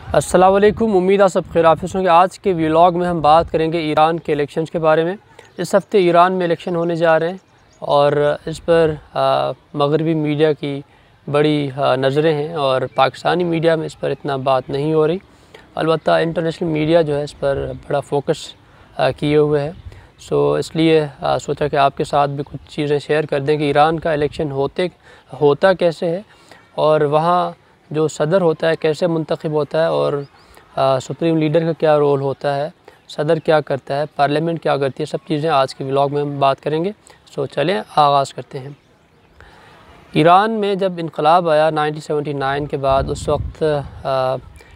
अस्सलाम वालेकुम। उम्मीद है सब खैरियत होंगे। आज के व्लॉग में हम बात करेंगे ईरान के इलेक्शंस के बारे में। इस हफ्ते ईरान में इलेक्शन होने जा रहे हैं और इस पर मगरबी मीडिया की बड़ी नज़रें हैं और पाकिस्तानी मीडिया में इस पर इतना बात नहीं हो रही। अलबत्ता इंटरनेशनल मीडिया जो है इस पर बड़ा फोकस किए हुए है। इसलिए सोचा कि आपके साथ भी कुछ चीज़ें शेयर कर दें कि ईरान का इलेक्शन होता कैसे है और वहाँ जो सदर होता है कैसे मुंतखब होता है और सुप्रीम लीडर का क्या रोल होता है, सदर क्या करता है, पार्लियामेंट क्या करती है, सब चीज़ें आज के व्लॉग में हम बात करेंगे। चलें आगाज़ करते हैं। ईरान में जब इनकलाब आया 1979 के बाद, उस वक्त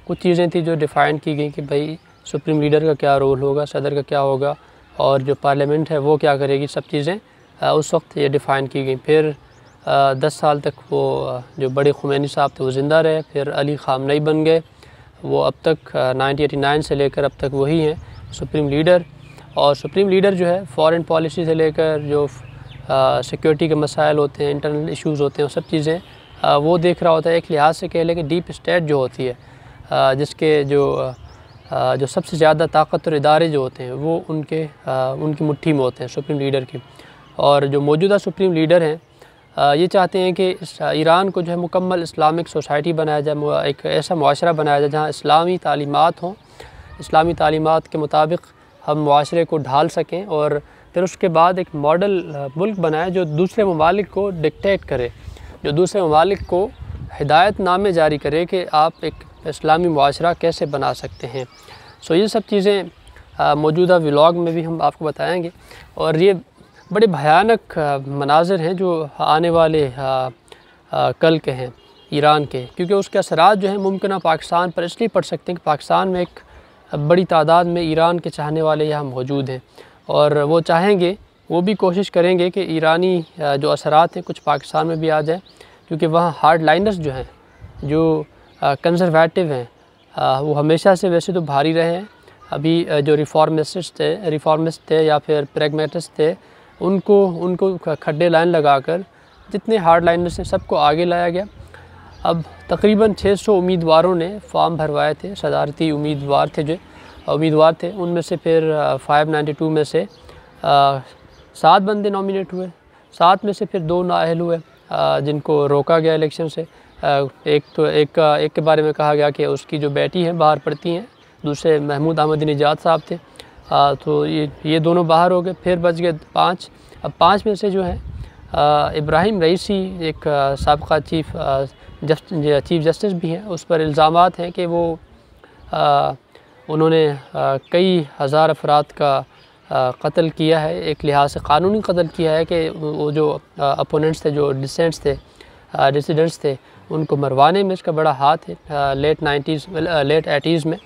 कुछ चीज़ें थी जो डिफ़ाइन की गई कि भाई सुप्रीम लीडर का क्या रोल होगा, सदर का क्या होगा और जो पार्लियामेंट है वो क्या करेगी। सब चीज़ें उस वक्त ये डिफ़ाइन की गई। फिर 10 साल तक वो जो बड़े खुमैनी साहब थे वो ज़िंदा रहे। फिर अली ख़ामनेई बन गए। वो अब तक 1989 से लेकर अब तक वही हैं सुप्रीम लीडर। और सुप्रीम लीडर जो है फ़ॉरेन पॉलिसी से लेकर जो सिक्योरिटी के मसाइल होते हैं, इंटरनल इश्यूज़ होते हैं, वो सब चीज़ें वो देख रहा होता है। एक लिहाज से कह लें कि डीप स्टेट जो होती है, जिसके जो सबसे ज़्यादा ताकतवर इदारे जो होते हैं वो उनकी मुट्ठी में होते हैं सुप्रीम लीडर की। और जो मौजूदा सुप्रीम लीडर हैं ये चाहते हैं कि ईरान को जो है मुकम्मल इस्लामिक सोसाइटी बनाया जाए, एक ऐसा मुआशरा बनाया जाए जहाँ इस्लामी तालीमात हों, इस्लामी तालीमात के मुताबिक हम मुआशरे को ढाल सकें और फिर उसके बाद एक मॉडल मुल्क बनाए जो दूसरे ममालिक को डिक्टेट करे, जो दूसरे ममालिक को हिदायतनामे जारी करे कि आप एक इस्लामी मुआशरा कैसे बना सकते हैं। ये सब चीज़ें मौजूदा व्लॉग में भी हम आपको बताएँगे। और ये बड़े भयानक मनाज़र हैं जो आने वाले कल के हैं ईरान के, क्योंकि उसके असरात जो हैं मुमकिन पाकिस्तान पर इसलिए पड़ सकते हैं कि पाकिस्तान में एक बड़ी तादाद में ईरान के चाहने वाले यहाँ मौजूद हैं और वो चाहेंगे, वो भी कोशिश करेंगे कि ईरानी जो असरात हैं कुछ पाकिस्तान में भी आ जाए, क्योंकि वहाँ हार्ड लाइनर्स जो हैं, जो कंजर्वेटिव हैं, वो हमेशा से वैसे तो भारी रहे हैं। अभी जो रिफॉर्मिस्ट थे या फिर प्रैग्मेटिस्ट थे, उनको खड्डे लाइन लगाकर जितने हार्ड लाइनर्स हैं सबको आगे लाया गया। अब तकरीबन 600 उम्मीदवारों ने फॉर्म भरवाए थे, सदारती उम्मीदवार थे। उनमें से फिर 592 में से 7 बंदे नॉमिनेट हुए। 7 में से फिर 2 नाअहल हुए जिनको रोका गया इलेक्शन से। एक के बारे में कहा गया कि उसकी जो बेटी है बाहर पड़ती हैं, दूसरे महमूद अहमदीनेजाद साहब थे। तो ये दोनों बाहर हो गए। फिर बच गए 5। अब 5 में से जो है इब्राहिम रईसी, एक साबिक़ा चीफ़ जस्टिस भी हैं, उस पर इल्ज़ामात हैं कि वो उन्होंने कई हज़ार अफराद का कत्ल किया है, एक लिहाज से क़ानूनी कत्ल किया है कि वो जो अपोनेंट्स थे, जो डिसिडेंट्स थे, उनको मरवाने में इसका बड़ा हाथ है लेट 80s में।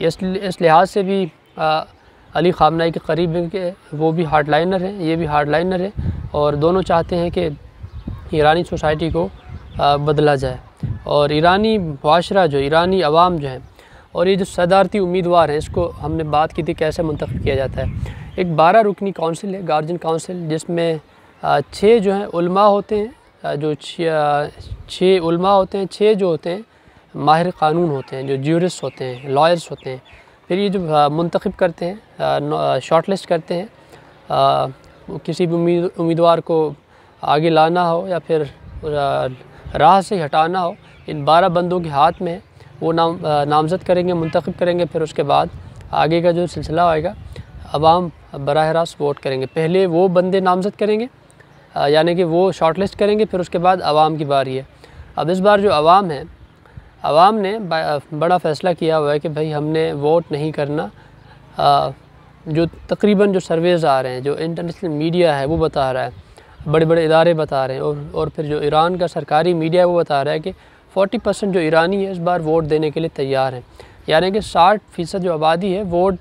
इस लिहाज से भी अली ख़ामनेई के करीब हैं कि वो भी हार्ड लाइनर हैं, ये भी हार्ड लाइनर है और दोनों चाहते हैं कि ईरानी सोसाइटी को बदला जाए और ईरानी मुआशरा जो ईरानी अवाम जो है, और ये जो सदारती उम्मीदवार हैं, इसको हमने बात की थी कैसे मुंतखब किया जाता है। एक 12 रुकनी काउंसिल है, गार्जियन काउंसिल, जिसमें 6 जो हैं उलमा होते हैं, जो 6 उलमा होते हैं, 6 जो होते हैं माहिर क़ानून होते हैं, जो ज्यूरिस्ट होते हैं, लॉयर्स होते हैं। फिर ये जो मुंतखब करते हैं, शॉर्ट लिस्ट करते हैं, किसी भी उम्मीदवार को आगे लाना हो या फिर राह से हटाना हो, इन 12 बंदों के हाथ में वो नामज़द करेंगे, मुंतखब करेंगे। फिर उसके बाद आगे का जो सिलसिला आएगा, अवाम बराह रास्त वोट करेंगे। पहले वो बंदे नामज़द करेंगे, यानी कि वो शॉर्ट लिस्ट करेंगे, फिर उसके बाद अवाम की बारी है। अब इस बार जो अवाम है, अवाम ने बड़ा फ़ैसला किया हुआ है कि भाई हमने वोट नहीं करना। जो तकरीबन जो सर्वेज़ आ रहे हैं, जो इंटरनेशनल मीडिया है वो बता रहा है, बड़े बड़े इदारे बता रहे हैं और फिर जो ईरान का सरकारी मीडिया है वो बता रहा है कि 40% जो ईरानी है इस बार वोट देने के लिए तैयार हैं। यानी कि 60% जो आबादी है वोट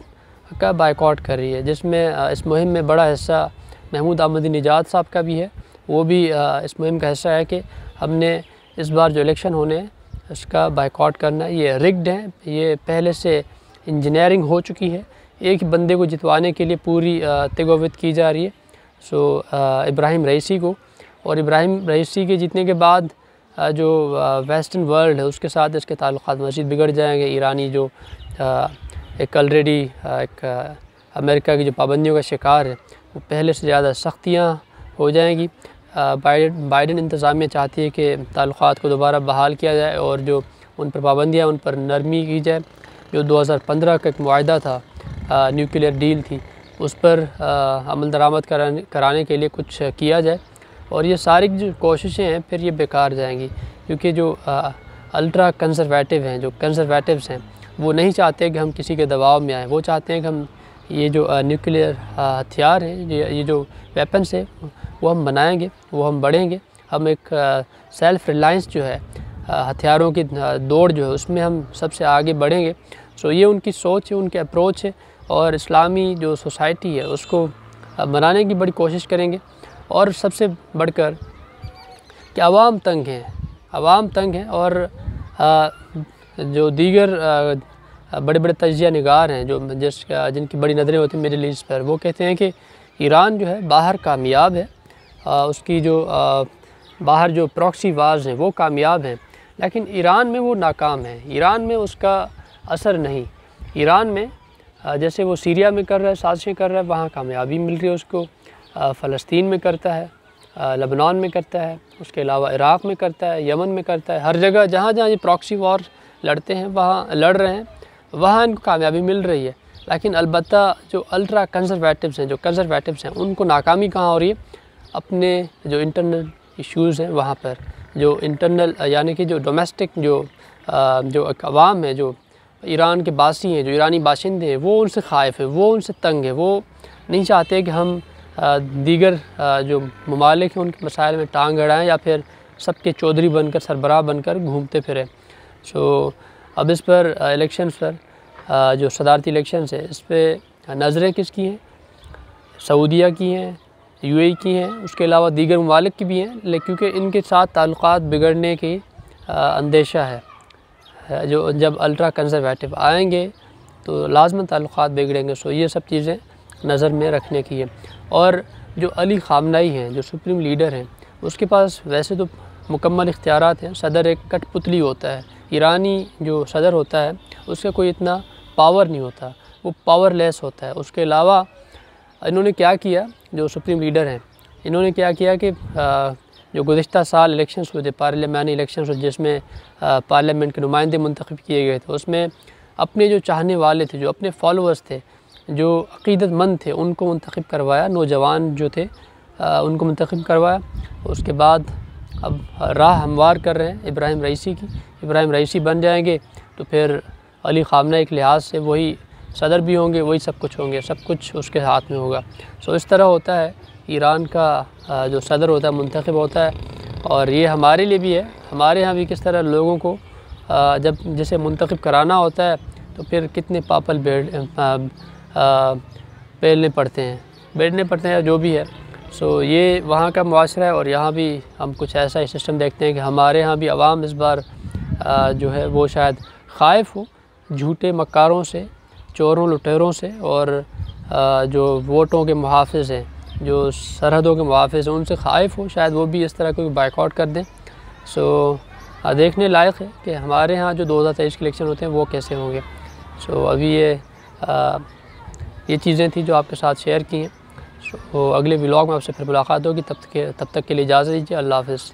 का बायकॉट कर रही है, जिसमें इस मुहिम में बड़ा हिस्सा महमूद अहमदीनेजाद साहब का भी है। वो भी इस मुहिम का हिस्सा है कि हमने इस बार जो इलेक्शन होने हैं इसका बायकॉट करना। ये रिग्ड है, ये पहले से इंजीनियरिंग हो चुकी है, एक बंदे को जितवाने के लिए पूरी तेगोवित की जा रही है इब्राहिम रईसी को। और इब्राहिम रईसी के जीतने के बाद जो वेस्टर्न वर्ल्ड है उसके साथ इसके ताल्लुकात मज़ीद बिगड़ जाएंगे। ईरानी जो एक ऑलरेडी एक अमेरिका की जो पाबंदियों का शिकार है वो पहले से ज़्यादा सख्तियाँ हो जाएंगी। बाइडेन इंतज़ामिया चाहती है कि ताल्लुकात को दोबारा बहाल किया जाए और जो उन पर पाबंदियाँ उन पर नरमी की जाए। जो 2015 का एक मुआहदा था, न्यूक्लियर डील थी, उस पर अमल दरामद कराने के लिए कुछ किया जाए। और ये सारी जो कोशिशें हैं फिर ये बेकार जाएंगी, क्योंकि जो अल्ट्रा कंजर्वेटिव हैं, जो कंजर्वेटिव्स हैं, वो नहीं चाहते कि हम किसी के दबाव में आएँ। वो चाहते हैं कि हम ये जो न्यूक्लियर हथियार हैं, ये जो वेपन्स है वो हम बनाएंगे, वो हम बढ़ेंगे। हम एक सेल्फ़ रिलायंस जो है, हथियारों की दौड़ जो है उसमें हम सबसे आगे बढ़ेंगे। सो ये उनकी सोच है, उनकी अप्रोच है। और इस्लामी जो सोसाइटी है उसको बनाने की बड़ी कोशिश करेंगे। और सबसे बढ़कर कि आवाम तंग हैं और जो दीगर बड़े बड़े तजिया निगार हैं जो जिनकी बड़ी नज़रें होती हैं मिडिल ईस्ट पर, वो कहते हैं कि ईरान जो है बाहर कामयाब है, उसकी जो बाहर जो प्रॉक्सी वार्स हैं वो कामयाब हैं, लेकिन ईरान में वो नाकाम है। ईरान में उसका असर नहीं। ईरान में जैसे वो सीरिया में कर रहा है, साजिशें कर रहा है, वहाँ कामयाबी मिल रही है उसको। फ़लस्तीन में करता है, लेबनान में करता है, उसके अलावा इराक़ में करता है, यमन में करता है। हर जगह जहाँ जहाँ ये प्रॉक्सी वॉर लड़ते हैं, वहाँ लड़ रहे हैं, वहाँ इनको कामयाबी मिल रही है। लेकिन अलबत्ता जो अल्ट्रा कंजर्वेटिव्स हैं, उनको नाकामी कहाँ हो रही है? अपने जो इंटरनल इश्यूज़ हैं वहाँ पर। जो इंटरनल यानी कि जो डोमेस्टिक जो अवाम है, जो ईरान के बासी हैं, जो ईरानी बाशिंदे हैं, वो उनसे ख़ाइफ़ है, वो उनसे तंग है। वो नहीं चाहते कि हम दीगर जो ममालिक हैं उनके मसाइल में टांग अड़ाएँ या फिर सबके चौधरी बनकर, सरबराह बनकर घूमते फिरें। सो अब इस पर इलेक्शंस पर जो सदारती इलेक्शंस है, इस पर नज़रें किसकी हैं? सऊदीया की हैं, यूएई की हैं, उसके अलावा दीगर ममालिक की भी हैं, लेकिन क्योंकि इनके साथ ताल्लुकात बिगड़ने की अंदेशा है। जो जब अल्ट्रा कंजर्वेटिव आएंगे तो लाजमन ताल्लुकात बिगड़ेंगे। सो ये सब चीज़ें नज़र में रखने की है। और जो अली ख़ामनेई हैं, जो सुप्रीम लीडर हैं, उसके पास वैसे तो मुकम्मल इख्तियारात हैं। सदर एक कठपुतली होता है। ईरानी जो सदर होता है उसका कोई इतना पावर नहीं होता, वो पावरलेस होता है। उसके अलावा इन्होंने क्या किया, जो सुप्रीम लीडर हैं, इन्होंने क्या किया कि जो गुज़िश्ता साल इलेक्शंस हुए थे, पार्लियामानी इलेक्शंस हुए, जिसमें पार्लियामेंट के नुमाइंदे मुंतखब किए गए थे, उसमें अपने जो चाहने वाले थे, जो अपने फॉलोअर्स थे, जो अक़ीदतमंद थे, उनको मुंतखब करवाया। नौजवान जो थे उनको मुंतखब करवाया। उसके बाद अब राह हमवार कर रहे हैं इब्राहिम रईसी की। इब्राहिम रईसी बन जाएंगे तो फिर अली ख़ामनेई के लिहाज से वही सदर भी होंगे, वही सब कुछ होंगे, सब कुछ उसके हाथ में होगा। सो इस तरह होता है ईरान का जो सदर होता है मुंतखब होता है। और ये हमारे लिए भी है, हमारे यहाँ भी किस तरह लोगों को जब जिसे मुंतखब कराना होता है तो फिर कितने पापल पेलने पड़ते हैं, बैठने पड़ते हैं, जो भी है। सो ये वहाँ का मुआशरा है। और यहाँ भी हम कुछ ऐसा ही सिस्टम देखते हैं कि हमारे यहाँ भी आवाम इस बार जो है वो शायद ख़ाइफ़ हो झूठे मक्कारों से, चोरों लुटेरों से, और जो वोटों के मुहाफ़िज़ हैं, जो सरहदों के मुहाफ़िज़ हैं, उनसे ख़ाइफ़ हो। शायद वो भी इस तरह कोई बाइकआउट कर दें। सो देखने लायक है कि हमारे यहाँ जो 2023 के इलेक्शन होते हैं वो कैसे होंगे। सो अभी ये चीज़ें थी जो आपके साथ शेयर की हैं। सो अगले व्लॉग में आपसे फिर मुलाकात होगी। तब तक के लिए इजाज़त दीजिए। अल्लाह हाफ़िज़।